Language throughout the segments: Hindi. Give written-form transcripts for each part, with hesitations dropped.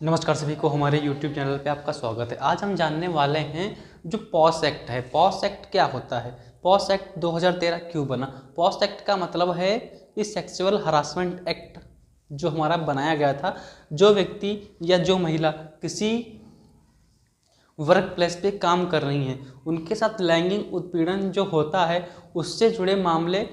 नमस्कार सभी को, हमारे YouTube चैनल पे आपका स्वागत है। आज हम जानने वाले हैं जो पॉस एक्ट है। पॉस एक्ट क्या होता है, पॉस एक्ट 2013 क्यों बना। पॉस एक्ट का मतलब है कि सेक्सुअल हरासमेंट एक्ट जो हमारा बनाया गया था। जो व्यक्ति या जो महिला किसी वर्क प्लेस पे काम कर रही हैं, उनके साथ लैंगिक उत्पीड़न जो होता है उससे जुड़े मामले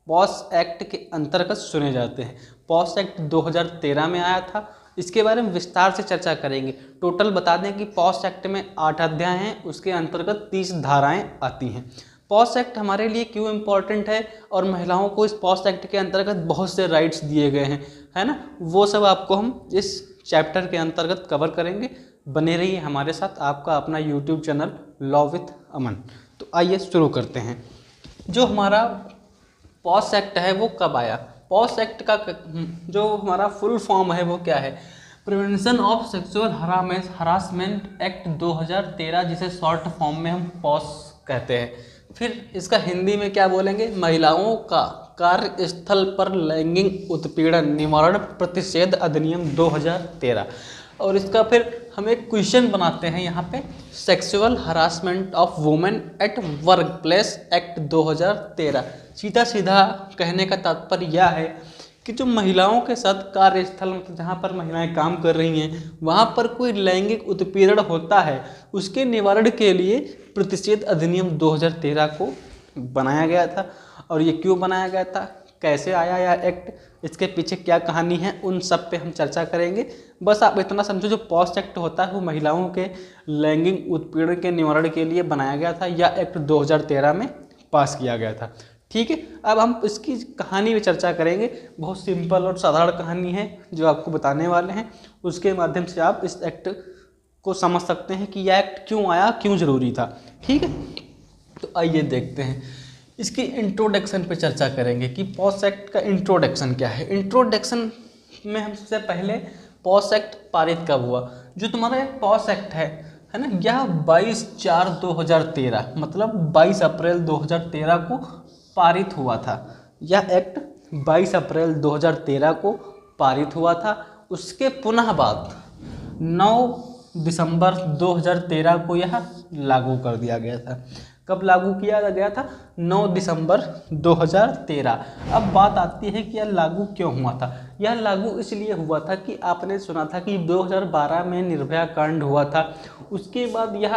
पॉस एक्ट के अंतर्गत सुने जाते हैं। पॉस एक्ट 2013 में आया था। इसके बारे में विस्तार से चर्चा करेंगे। टोटल बता दें कि पॉस एक्ट में 8 अध्याय हैं, उसके अंतर्गत 30 धाराएं आती हैं। पॉस एक्ट हमारे लिए क्यों इम्पोर्टेंट है और महिलाओं को इस पॉस एक्ट के अंतर्गत बहुत से राइट्स दिए गए हैं, है ना, वो सब आपको हम इस चैप्टर के अंतर्गत कवर करेंगे। बने रहिए हमारे साथ। आपका अपना यूट्यूब चैनल लॉ विथ अमन। तो आइए शुरू करते हैं। जो हमारा पॉस एक्ट है वो कब आया। पॉस एक्ट का जो हमारा फुल फॉर्म है वो क्या है, prevention of sexual harassment act 2013, जिसे शॉर्ट फॉर्म में हम पॉस कहते हैं। फिर इसका हिंदी में क्या बोलेंगे, महिलाओं का कार्यस्थल पर लैंगिक उत्पीड़न निवारण प्रतिषेध अधिनियम 2013। और इसका फिर हम एक क्वेश्चन बनाते हैं यहाँ पे, sexual harassment of women at work place act 2013। सीधा सीधा कहने का तात्पर्य यह है कि जो महिलाओं के साथ कार्यस्थल में, जहाँ पर महिलाएं काम कर रही हैं, वहाँ पर कोई लैंगिक उत्पीड़न होता है, उसके निवारण के लिए प्रतिषेध अधिनियम 2013 को बनाया गया था। और ये क्यों बनाया गया था, कैसे आया यह एक्ट, इसके पीछे क्या कहानी है, उन सब पे हम चर्चा करेंगे। बस आप इतना समझो, जो पॉस एक्ट होता है वो महिलाओं के लैंगिक उत्पीड़न के निवारण के लिए बनाया गया था। यह एक्ट 2013 में पास किया गया था। ठीक है, अब हम इसकी कहानी में चर्चा करेंगे। बहुत सिंपल और साधारण कहानी है जो आपको बताने वाले हैं। उसके माध्यम से आप इस एक्ट को समझ सकते हैं कि यह एक्ट क्यों आया, क्यों ज़रूरी था। ठीक है, तो आइए देखते हैं। इसकी इंट्रोडक्शन पे चर्चा करेंगे कि पॉस एक्ट का इंट्रोडक्शन क्या है। इंट्रोडक्शन में हम सबसे पहले पॉस एक्ट पारित कब हुआ। जो तुम्हारा पॉस एक्ट है ना, यह 22/4/2013 मतलब 22 अप्रैल 2013 को पारित हुआ था। यह एक्ट 22 अप्रैल 2013 को पारित हुआ था। उसके पुनः बाद 9 दिसंबर 2013 को यह लागू कर दिया गया था। कब लागू किया गया था, 9 दिसंबर 2013। अब बात आती है कि यह लागू क्यों हुआ था। यह लागू इसलिए हुआ था कि आपने सुना था कि 2012 में निर्भया कांड हुआ था। उसके बाद यह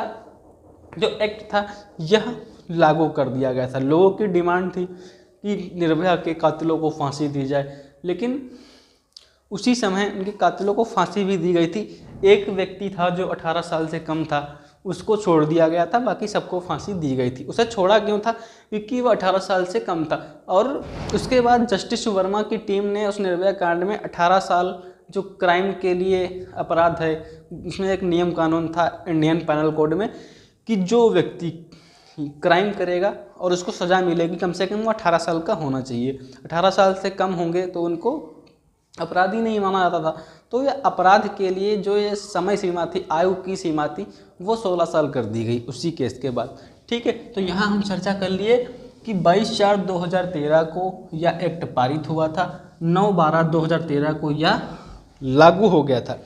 जो एक्ट था यह लागू कर दिया गया था। लोगों की डिमांड थी कि निर्भया के कातिलों को फांसी दी जाए, लेकिन उसी समय उनके कातिलों को फांसी भी दी गई थी। एक व्यक्ति था जो 18 साल से कम था, उसको छोड़ दिया गया था, बाकी सबको फांसी दी गई थी। उसे छोड़ा क्यों था, क्योंकि वह 18 साल से कम था। और उसके बाद जस्टिस वर्मा की टीम ने उस निर्भया कांड में 18 साल जो क्राइम के लिए अपराध है, उसमें एक नियम कानून था इंडियन पैनल कोड में कि जो व्यक्ति क्राइम करेगा और उसको सज़ा मिलेगी, कम से कम वो 18 साल का होना चाहिए। 18 साल से कम होंगे तो उनको अपराधी नहीं माना जाता था। तो ये अपराध के लिए जो ये समय सीमा थी, आयु की सीमा थी, वो 16 साल कर दी गई उसी केस के बाद। ठीक है, तो यहाँ हम चर्चा कर लिए कि 22/4/2013 को यह एक्ट पारित हुआ था। 9/12/2013 को यह लागू हो गया था।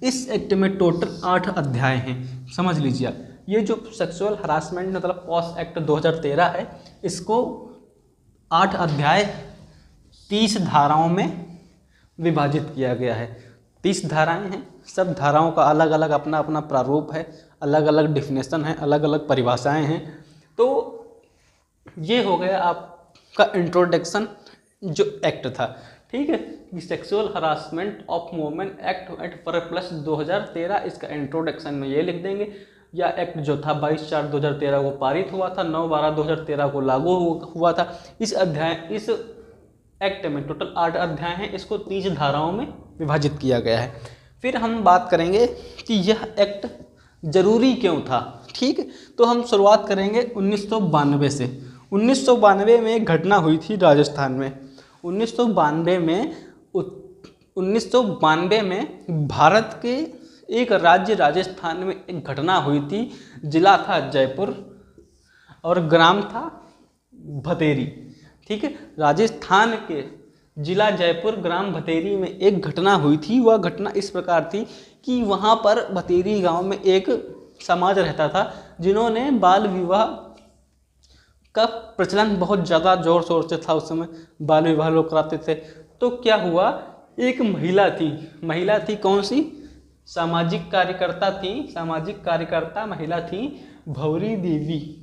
इस एक्ट में टोटल 8 अध्याय हैं। समझ लीजिए आप, ये जो सेक्सुअल हरासमेंट मतलब पॉस एक्ट 2013 है, इसको 8 अध्याय 30 धाराओं में विभाजित किया गया है। 30 धाराएं हैं। सब धाराओं का अलग अलग अपना अपना प्रारूप है, अलग अलग डिफिनेशन है, अलग अलग परिभाषाएं हैं। तो ये हो गया आपका इंट्रोडक्शन जो एक्ट था। ठीक है, sexual harassment of women act at work place 2013, इसका इंट्रोडक्शन में ये लिख देंगे। यह एक्ट जो था 22/4/2013 को पारित हुआ था, 9/12/2013 को लागू हुआ था। इस एक्ट में टोटल 8 अध्याय हैं। इसको 30 धाराओं में विभाजित किया गया है। फिर हम बात करेंगे कि यह एक्ट जरूरी क्यों था। ठीक है, तो हम शुरुआत करेंगे 1992 से। 1992 में एक घटना हुई थी राजस्थान में। 1992 में भारत के एक राज्य राजस्थान में एक घटना हुई थी। जिला था जयपुर और ग्राम था भतेरी। ठीक है, राजस्थान के जिला जयपुर ग्राम भतेरी में एक घटना हुई थी। वह घटना इस प्रकार थी कि वहाँ पर भतेरी गांव में एक समाज रहता था जिन्होंने बाल विवाह का प्रचलन बहुत ज़्यादा ज़ोर शोर से था। उस समय बाल विवाह लोग कराते थे। तो क्या हुआ, एक महिला थी कौन सी, सामाजिक कार्यकर्ता महिला थी भौरी देवी।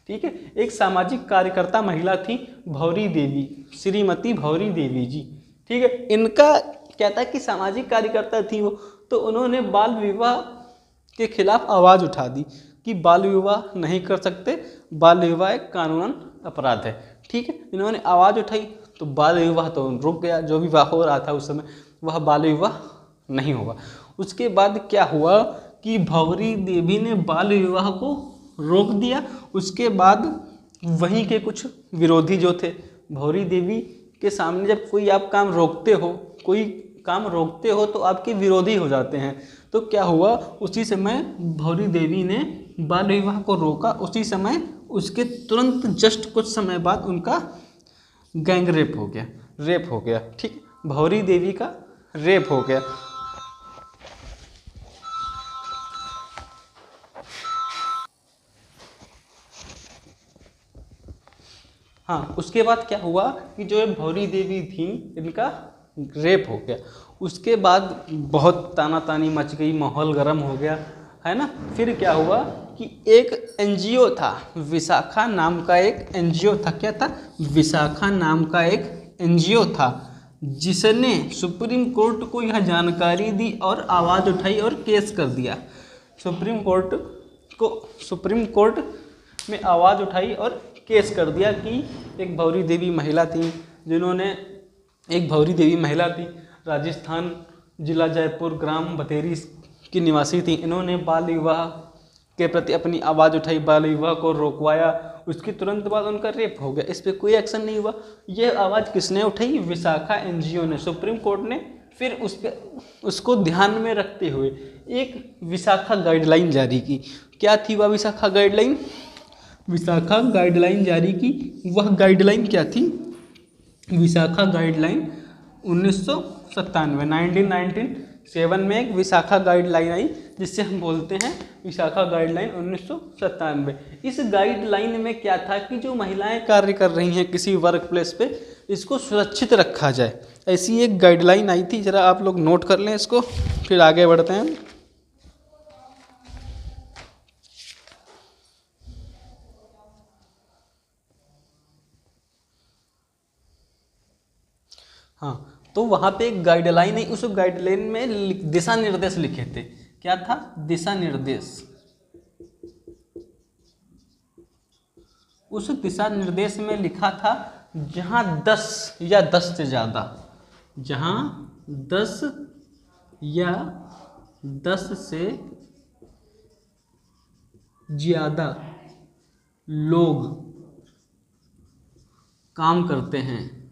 ठीक है, एक सामाजिक कार्यकर्ता महिला थी भौरी देवी, श्रीमती भौरी देवी जी। ठीक है, इनका क्या था कि सामाजिक कार्यकर्ता थी वो, तो उन्होंने बाल विवाह के खिलाफ आवाज़ उठा दी कि बाल विवाह नहीं कर सकते, बाल विवाह एक कानूनन अपराध है। ठीक है, इन्होंने आवाज़ उठाई तो बाल विवाह तो रुक गया, जो भी विवाह हो रहा था उस समय वह बाल विवाह नहीं हुआ। उसके बाद क्या हुआ कि भौरी देवी ने बाल विवाह को रोक दिया। उसके बाद वहीं के कुछ विरोधी जो थे, भौरी देवी के सामने जब कोई आप काम रोकते हो तो आपके विरोधी हो जाते हैं। तो क्या हुआ, उसी समय भौरी देवी ने बाल विवाह को रोका। उसी समय उसके तुरंत जस्ट कुछ समय बाद उनका गैंग रेप हो गया। ठीक, भौरी देवी का रेप हो गया। हाँ, उसके बाद क्या हुआ कि जो भौरी देवी थी इनका रेप हो गया। उसके बाद बहुत तानातानी मच गई, माहौल गर्म हो गया, है ना। फिर क्या हुआ कि एक एनजीओ था, विशाखा नाम का एक एनजीओ था। क्या था, विशाखा नाम का एक एनजीओ था, जिसने सुप्रीम कोर्ट को यह जानकारी दी और आवाज़ उठाई और केस कर दिया। सुप्रीम कोर्ट में आवाज़ उठाई और केस कर दिया कि एक भौरी देवी महिला थी, राजस्थान जिला जयपुर ग्राम भतेरी की निवासी थी। इन्होंने बाल विवाह के प्रति अपनी आवाज़ उठाई, बाल विवाह को रोकवाया। उसके तुरंत बाद उनका रेप हो गया। इस पर कोई एक्शन नहीं हुआ। यह आवाज़ किसने उठाई, विशाखा एनजीओ ने। सुप्रीम कोर्ट ने फिर उसको ध्यान में रखते हुए एक विशाखा गाइडलाइन जारी की। क्या थी वह विशाखा गाइडलाइन जारी की। वह गाइडलाइन क्या थी, विशाखा गाइडलाइन 1997 में एक विशाखा गाइडलाइन आई, जिससे हम बोलते हैं विशाखा गाइडलाइन 1997। इस गाइडलाइन में क्या था कि जो महिलाएं कार्य कर रही हैं किसी वर्क प्लेस पे, इसको सुरक्षित रखा जाए, ऐसी एक गाइडलाइन आई थी। ज़रा आप लोग नोट कर लें इसको, फिर आगे बढ़ते हैं। हाँ, तो वहाँ पे एक गाइडलाइन है, उस गाइडलाइन में दिशा निर्देश लिखे थे। क्या था, दिशा निर्देश। उस दिशा निर्देश में लिखा था जहाँ 10 या 10 से ज़्यादा, जहाँ 10 या 10 से ज़्यादा लोग काम करते हैं,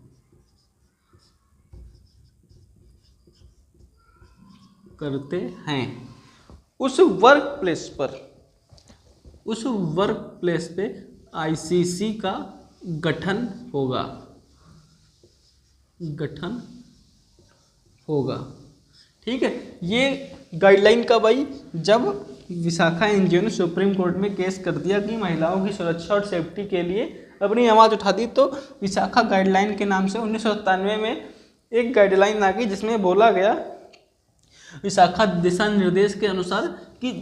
उस वर्क प्लेस पे आईसीसी का गठन होगा। ठीक है, ये गाइडलाइन कब आई, जब विशाखा एनजीओ ने सुप्रीम कोर्ट में केस कर दिया कि महिलाओं की सुरक्षा और सेफ्टी के लिए अपनी आवाज़ उठा दी। तो विशाखा गाइडलाइन के नाम से 1997 में एक गाइडलाइन आ गई, जिसमें बोला गया विशाखा दिशा निर्देश के अनुसार कि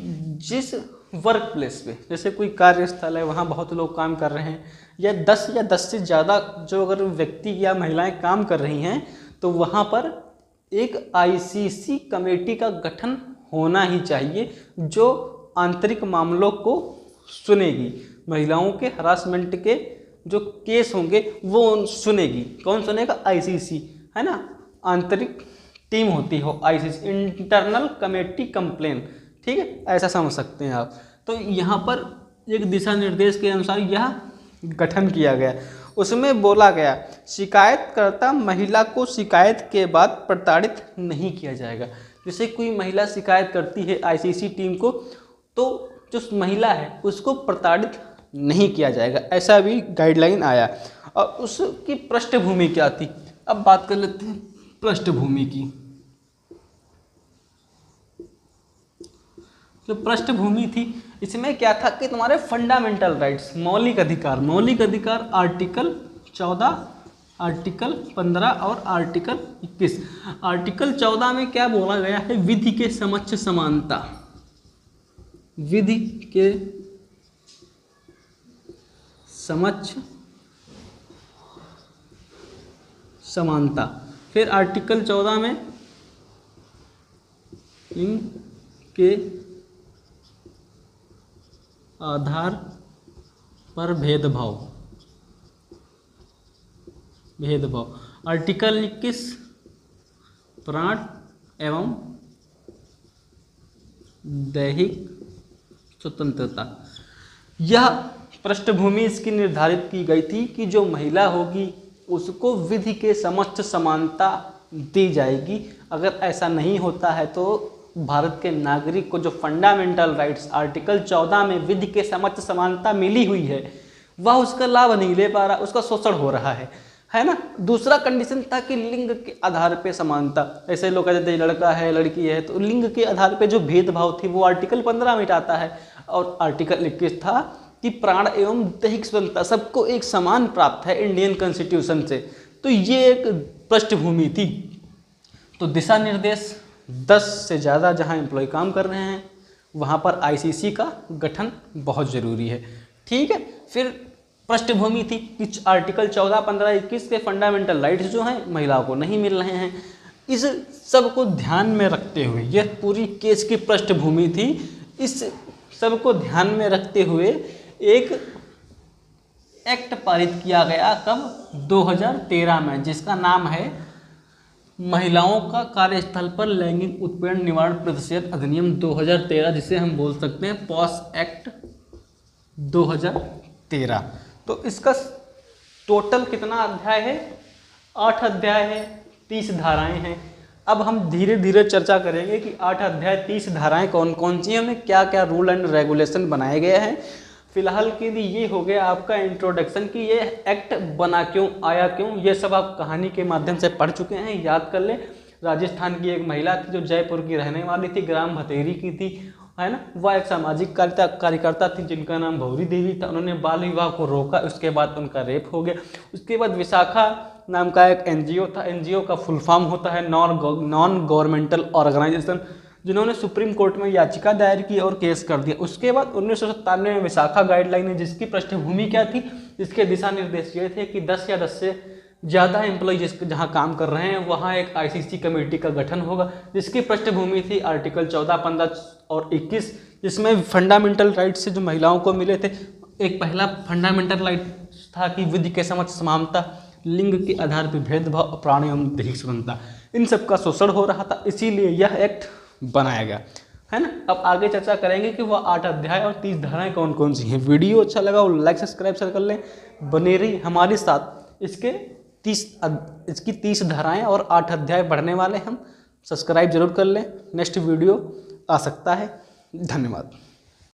जिस वर्क प्लेस पे, जैसे कोई कार्यस्थल है, वहाँ बहुत लोग काम कर रहे हैं, या 10 से ज़्यादा जो अगर व्यक्ति या महिलाएं काम कर रही हैं, तो वहाँ पर एक आईसीसी कमेटी का गठन होना ही चाहिए, जो आंतरिक मामलों को सुनेगी। महिलाओं के हरासमेंट के जो केस होंगे वो सुनेगी। कौन सुनेगा, आईसीसी, है ना। आंतरिक टीम होती हो आईसीसी, इंटरनल कमेटी कंप्लेन। ठीक है, ऐसा समझ सकते हैं आप। तो यहाँ पर एक दिशा निर्देश के अनुसार यह गठन किया गया। उसमें बोला गया शिकायतकर्ता महिला को शिकायत के बाद प्रताड़ित नहीं किया जाएगा। जैसे कोई महिला शिकायत करती है आईसीसी टीम को, तो जो महिला है उसको प्रताड़ित नहीं किया जाएगा, ऐसा भी गाइडलाइन आया। और उसकी पृष्ठभूमि क्या थी, अब बात कर लेते हैं पृष्ठभूमि की। जो पृष्ठभूमि थी इसमें क्या था कि तुम्हारे फंडामेंटल राइट्स, मौलिक अधिकार आर्टिकल 14, आर्टिकल 15 और आर्टिकल 21। आर्टिकल 14 में क्या बोला गया है? विधि के समक्ष समानता, विधि के समक्ष समानता। फिर आर्टिकल 14 में लिंग के आधार पर भेदभाव। आर्टिकल 21 प्राण एवं दैहिक स्वतंत्रता। यह पृष्ठभूमि इसकी निर्धारित की गई थी कि जो महिला होगी उसको विधि के समक्ष समानता दी जाएगी। अगर ऐसा नहीं होता है तो भारत के नागरिक को जो फंडामेंटल राइट्स आर्टिकल 14 में विधि के समक्ष समानता मिली हुई है वह उसका लाभ नहीं ले पा रहा, उसका शोषण हो रहा है ना। दूसरा कंडीशन था कि लिंग के आधार पे समानता। ऐसे लोग कहते थे लड़का है लड़की है, तो लिंग के आधार पे जो भेदभाव थी वो आर्टिकल 15 मिटाता है। और आर्टिकल 21 था कि प्राण एवं दैहिक स्वतंत्रता सबको एक समान प्राप्त है इंडियन कॉन्स्टिट्यूशन से। तो ये एक पृष्ठभूमि थी। तो दिशा निर्देश 10 से ज़्यादा जहाँ एम्प्लॉय काम कर रहे हैं वहाँ पर आईसीसी का गठन बहुत ज़रूरी है। ठीक है। फिर पृष्ठभूमि थी कि आर्टिकल 14, 15, 21 के फंडामेंटल राइट्स जो हैं महिलाओं को नहीं मिल रहे हैं। इस सब को ध्यान में रखते हुए यह पूरी केस की पृष्ठभूमि थी। इस सब को ध्यान में रखते हुए एक एक्ट पारित किया गया कब? 2013 में, जिसका नाम है महिलाओं का कार्यस्थल पर लैंगिक उत्पीड़न निवारण प्रतिषेध अधिनियम 2013, जिसे हम बोल सकते हैं पॉस एक्ट 2013। तो इसका टोटल कितना अध्याय है? 8 अध्याय है, 30 धाराएं हैं। अब हम धीरे धीरे चर्चा करेंगे कि 8 अध्याय 30 धाराएं कौन कौन सी हैं, उनमें क्या क्या रूल एंड रेगुलेशन बनाए गए हैं। फिलहाल के लिए ये हो गया आपका इंट्रोडक्शन कि ये एक्ट बना क्यों, आया क्यों, ये सब आप कहानी के माध्यम से पढ़ चुके हैं, याद कर ले। राजस्थान की एक महिला थी जो जयपुर की रहने वाली थी, ग्राम भतेरी की थी, है ना। वह एक सामाजिक कार्यकर्ता थी जिनका नाम भौरी देवी था। उन्होंने बाल विवाह को रोका, उसके बाद उनका रेप हो गया। उसके बाद विशाखा नाम का एक एनजीओ था, एनजीओ का फुल फॉर्म होता है नॉन गवर्नमेंटल ऑर्गेनाइजेशन, जिन्होंने सुप्रीम कोर्ट में याचिका दायर की और केस कर दिया। उसके बाद 1997 में विशाखा गाइडलाइन, जिसकी पृष्ठभूमि क्या थी, जिसके दिशा निर्देश ये थे कि 10 या 10 से ज़्यादा एम्प्लॉय जहाँ काम कर रहे हैं वहाँ एक आईसीसी कमेटी का गठन होगा, जिसकी पृष्ठभूमि थी आर्टिकल 14, 15 और 21, जिसमें फंडामेंटल राइट्स से जो महिलाओं को मिले थे। एक पहला फंडामेंटल राइट था कि विधि के समक्ष समानता, लिंग के आधार पर भेदभाव, प्राणी एवं दैहिक स्वतंत्रता, इन सब का शोषण हो रहा था, इसीलिए यह एक्ट बनाया गया, है ना। अब आगे चर्चा करेंगे कि वह 8 अध्याय और 30 धाराएं कौन कौन सी हैं। वीडियो अच्छा लगा और लाइक सब्सक्राइब शेयर कर लें, बने रही हमारे साथ। इसकी 30 धाराएं और 8 अध्याय पढ़ने वाले हम, सब्सक्राइब जरूर कर लें। नेक्स्ट वीडियो आ सकता है। धन्यवाद।